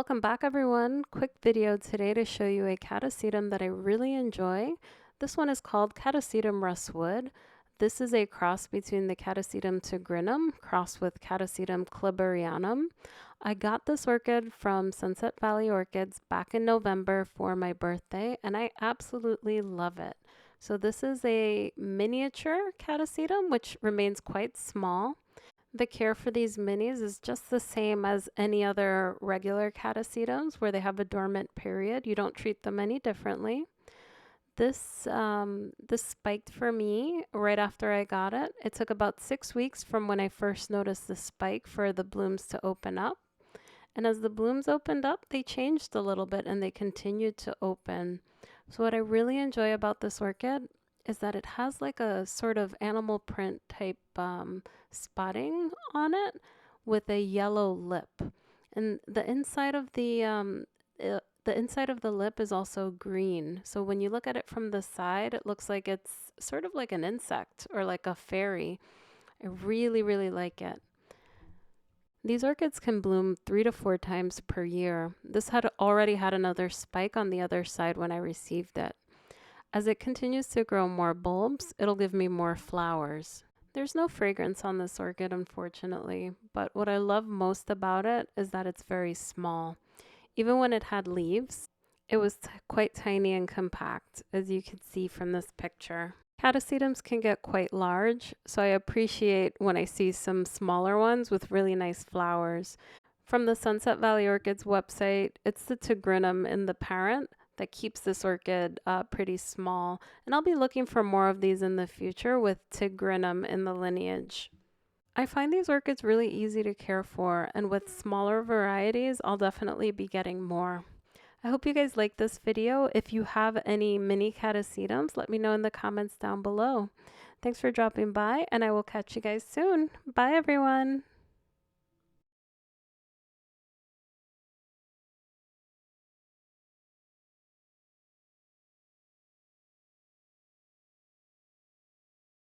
Welcome back, everyone. Quick video today to show you a Catasetum that I really enjoy. This one is called Catasetum Russ Wood. This is a cross between the Catasetum Tigrinum crossed with Catasetum Kleberianum. I got this orchid from Sunset Valley Orchids back in November for my birthday, and I absolutely love it. So this is a miniature Catasetum, which remains quite small. The care for these minis is just the same as any other regular catasetums where they have a dormant period. You don't treat them any differently. This spiked for me right after I got it. It took about 6 weeks from when I first noticed the spike for the blooms to open up. And as the blooms opened up, they changed a little bit and they continued to open. So what I really enjoy about this orchid is that it has like a sort of animal print type spotting on it with a yellow lip, and the inside of the inside of the lip is also green. So when you look at it from the side, it looks like it's sort of like an insect or like a fairy. I really like it. These orchids can bloom 3 to 4 times per year. This had already had another spike on the other side when I received it. As it continues to grow more bulbs, it'll give me more flowers. There's no fragrance on this orchid, unfortunately, but what I love most about it is that it's very small. Even when it had leaves, it was quite tiny and compact, as you can see from this picture. Catasetums can get quite large, so I appreciate when I see some smaller ones with really nice flowers. From the Sunset Valley Orchids website, it's the Tigrinum in the parent that keeps this orchid pretty small, and I'll be looking for more of these in the future with Tigrinum in the lineage. I find these orchids really easy to care for, and with smaller varieties, I'll definitely be getting more. I hope you guys like this video. If you have any mini Catasetums, let me know in the comments down below. Thanks for dropping by, and I will catch you guys soon. Bye, everyone.